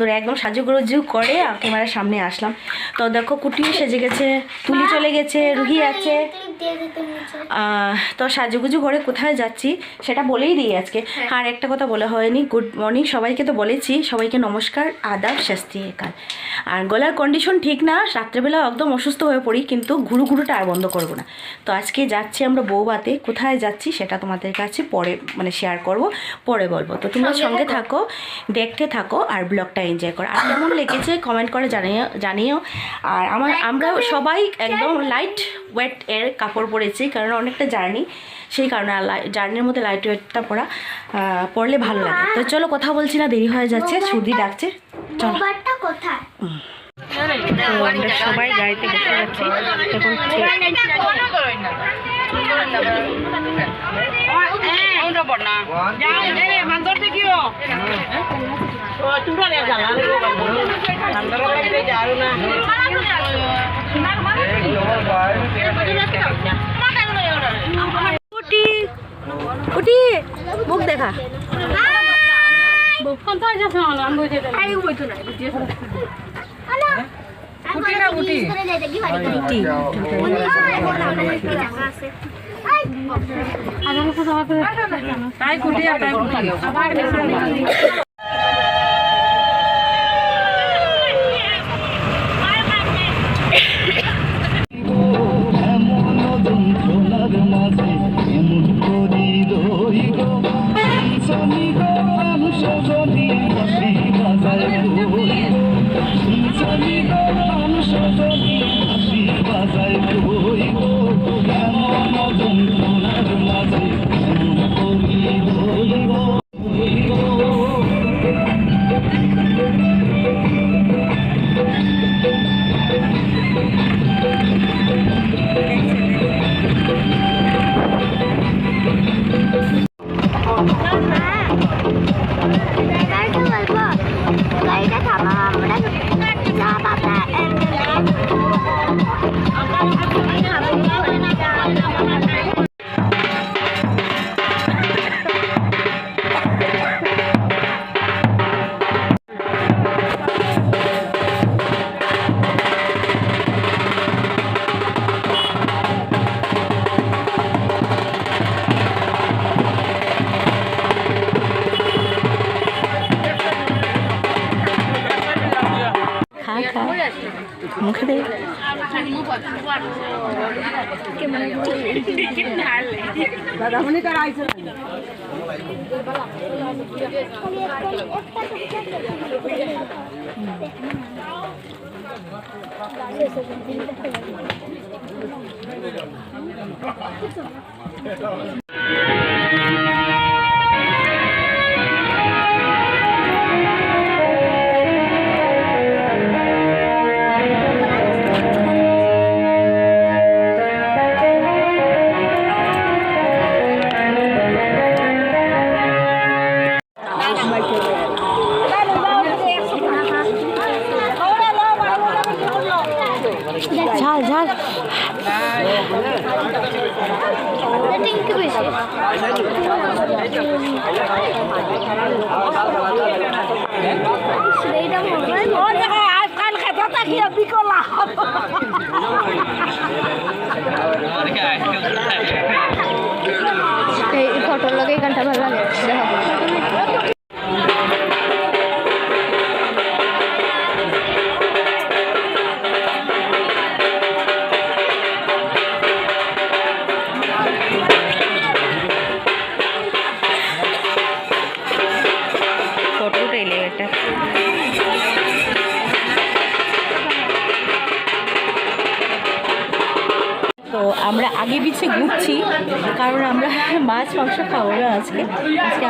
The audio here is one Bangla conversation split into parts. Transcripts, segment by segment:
বন্ধুরা একদম সাজুগুজু করে ক্যামেরার সামনে আসলাম। তো দেখো কুটিও সেজে গেছে, তুলি চলে গেছে, রুহি আছে। তো সাজুগুজু করে কোথায় যাচ্ছি সেটা বলেই দিই আজকে। আর একটা কথা বলা হয়নি, গুড মর্নিং সবাইকে তো বলেছি, সবাইকে নমস্কার, আদাব, শাস্তি একাল। আর গলার কন্ডিশন ঠিক না, রাত্রেবেলা একদম অসুস্থ হয়ে পড়ি, কিন্তু ঘুরুঘুরুটা আর বন্ধ করবো না। তো আজকে যাচ্ছি আমরা বউবাতে, কোথায় যাচ্ছি সেটা তোমাদের কাছে পরে শেয়ার করব, পরে বলবো। তো তোমরা সঙ্গে থাকো, দেখতে থাকো আর ব্লগটা এনজয় করো। আর কেমন লেগেছে কমেন্ট করে জানিও। আর আমরা সবাই একদম লাইট ওয়েট এর কাপড় পরেছি, কারণ অনেকটা জার্নি, সেই কারণে জার্নির মধ্যে লাইট ওয়েটটা পরলে ভালো লাগে। তো চলো, কথা বলছি না, দেরি হয়ে যাচ্ছে, সর্দি ডাকছে, চলো। আমরা সবাই গাড়িতে বসে যাচ্ছি এখন। মুখ দেখা মুখে দে। ঝাল ঝাল এই ফটোর লগে এই গানটা ভালো লাগে, দেখো। তো আমরা আগে পিছিয়ে ঘুরছি, কারণ আমরা মাছ মাংস খাবো না আজকে।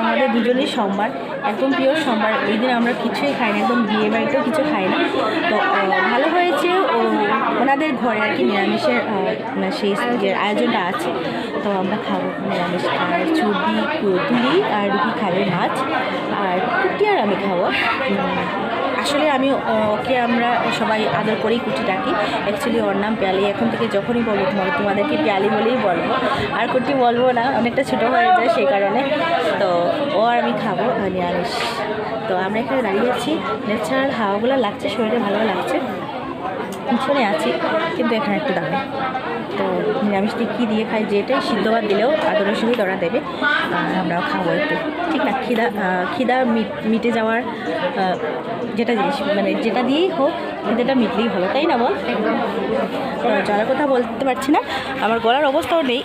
আমাদের দুজনেই সোমবার, একদম পিওর সোমবার। এই দিন আমরা কিছুই খাই না, একদম বিয়ে বাড়িতেও কিছু খাই না। তো ভালো হয়েছে ওনাদের ঘরে আর কি নিরামিষের সেই যে আয়োজনটা আছে, তো আমরা খাবো নিরামিষ। আর তুলি আর রুহি খাবে মাছ, আর কুটি আর আমি খাবো। আসলে ওকে আমরা সবাই আদর করেই কুটি ডাকি। অ্যাকচুয়ালি ওর নাম প্যালি। এখন থেকে যখনই বলবো তোমাদেরকে প্যালি বলেই বলবো, আর কুটি বলবো না, অনেকটা ছোটো হয়ে যায় সেই কারণে। তো ও আর আমি খাবো নিরামিষ। তো তো আমরা এখানে দাঁড়িয়ে আছি, ন্যাচারাল হাওয়াগুলো লাগছে, শরীরে ভালো লাগছে। পিছনে আছি কিন্তু এখানে একটু দাঁড়াই। তো নিরামিষ দিয়ে কী দিয়ে খাই, যেটাই সিদ্ধ ভাত দিলেও আদরের সহিত ওরা দেবে, আর আমরাও খাবো একটু, ঠিক না? খিদা মিটে যাওয়ার যেটা জিনিস, মানে যেটা দিয়েই হোক খিদেটা মিটলেই হলো, তাই না বল? তো যারা কথা বলতে পারছি না, আমার গলার অবস্থাও নেই,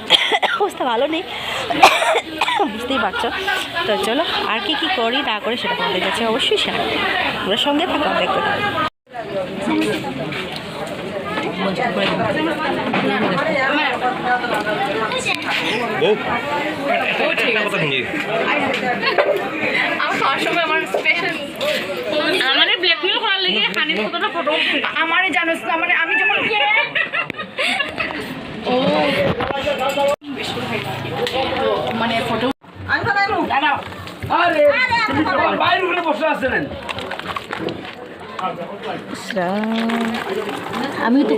অবস্থা ভালো নেই, বুঝতেই পারছো। তো চলো আর কি কী করি না করে সেটা তোমাদের কাছে অবশ্যই শেয়ার করবো, ওরা সঙ্গে থাকা দেখতে পারো। আমারে জানোস না, মানে আমি যখন মানে ফটো আমি তো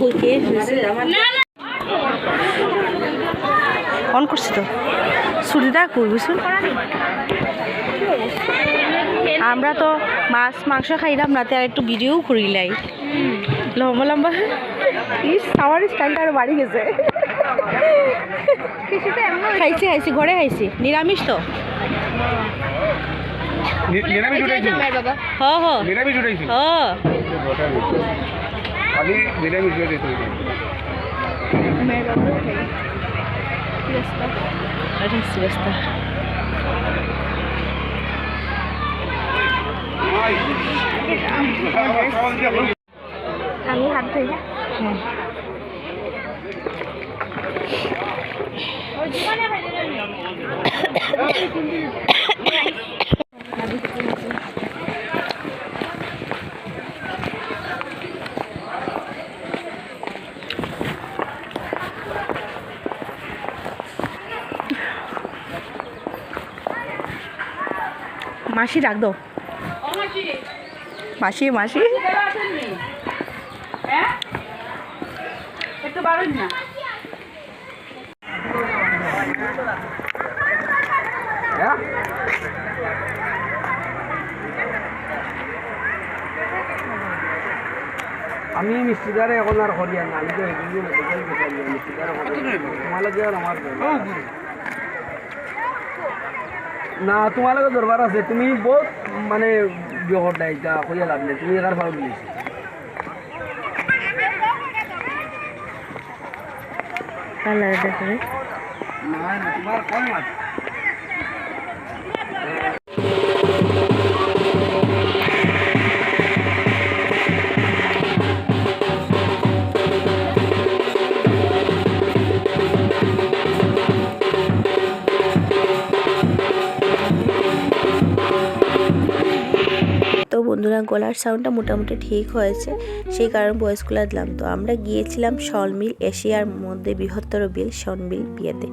অন করছি তো ছুটিটা করবি শুন। আমরা তো মাছ মাংস খাইলাম রাতে, আর একটু ভিডিও করিলাই লম্বা লম্বা। আমার স্টাইলটা আরো বাড়ি গেছে। খাইছি ঘরে খাইছি, নিরামিষ তো। আমি হাত ধুই না। মাসি ডাক দাও, মাসি মাসি। একটু বাড়ুন না। আমি মিস্ত্রিদারে এখন আর করি না, আমি তো এগুলো মেডিকেল গেছিলাম, মিস্ত্রিদারে তোমালোকে আর আমার না, তোমালোকে দরবার আছে, তুমি বহুত মানে বিহর দায়িত্ব করিয়া লাভ নেই, তুমি এগার ভালো দিয়েছি না, তোমার কম আছে। তো বন্ধুরা, গলার সাউন্ডটা মোটামুটি ঠিক হয়েছে, সেই কারণে ভয়েসগুলো দিলাম। তো আমরা গিয়েছিলাম শনবিল, এশিয়ার মধ্যে বৃহত্তর বিল শনবিল বিয়েতে।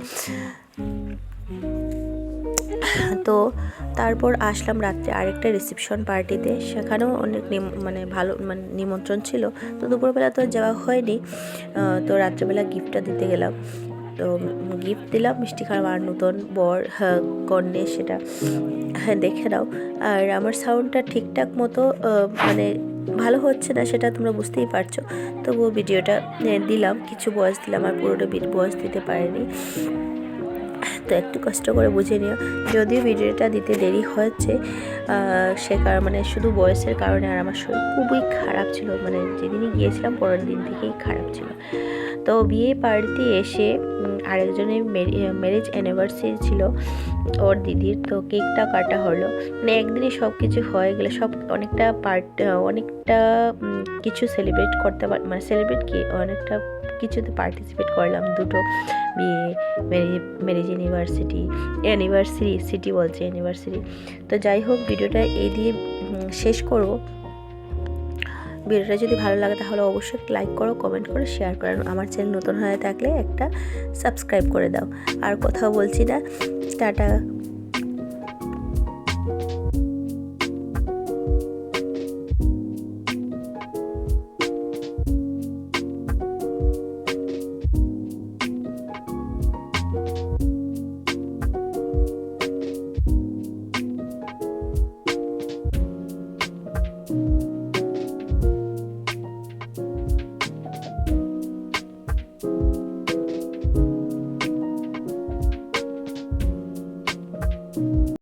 তো তারপর আসলাম রাত্রে আরেকটা রিসেপশন পার্টিতে, সেখানেও অনেক মানে ভালো মানে নিমন্ত্রণ ছিল। তো দুপুরবেলা তো যাওয়া হয়নি, তো রাত্রেবেলা গিফটটা দিতে গেলাম। তো গিফট দিলাম মিষ্টি খাওয়া, আর নতুন বর কন্যে সেটা দেখে নাও। আর আমার সাউন্ডটা ঠিকঠাক মতো মানে ভালো হচ্ছে না, সেটা তোমরা বুঝতেই পারছো। তবুও ভিডিওটা দিলাম, কিছু ভয়েস দিলাম, আর পুরোটা ভয়েস দিতে পারিনি। তো একটু কষ্ট করে বুঝে নিও, যদিও ভিডিওটা দিতে দেরি হচ্ছে, সে কারণে মানে শুধু বয়সের কারণে। আর আমার শরীর খুবই খারাপ ছিল, মানে যেদিনই গিয়েছিলাম পরের দিন থেকেই খারাপ ছিল। তো বিয়ে পার্টিতে এসে আরেকজনের ম্যারেজ অ্যানিভার্সারি ছিল ওর দিদির, তো কেকটা কাটা হলো। মানে একদিনই সব কিছু হয়ে গেলে, সব অনেকটা অনেকটা কিছু সেলিব্রেট করতে মানে সেলিব্রেট কি অনেকটা কিছুতে পার্টিসিপেট করলাম। দুটো বিয়ে, ম্যারেজ অ্যানিভার্সারি। তো যাই হোক, ভিডিওটা এই দিয়ে শেষ করব। ভিডিওটা যদি ভালো লাগে তাহলে অবশ্যই লাইক করো, কমেন্ট করো, শেয়ার করো। আমার চ্যানেল নতুন হয়ে থাকলে একটা সাবস্ক্রাইব করে দাও। আর কোথাও বলছি না, টাটা।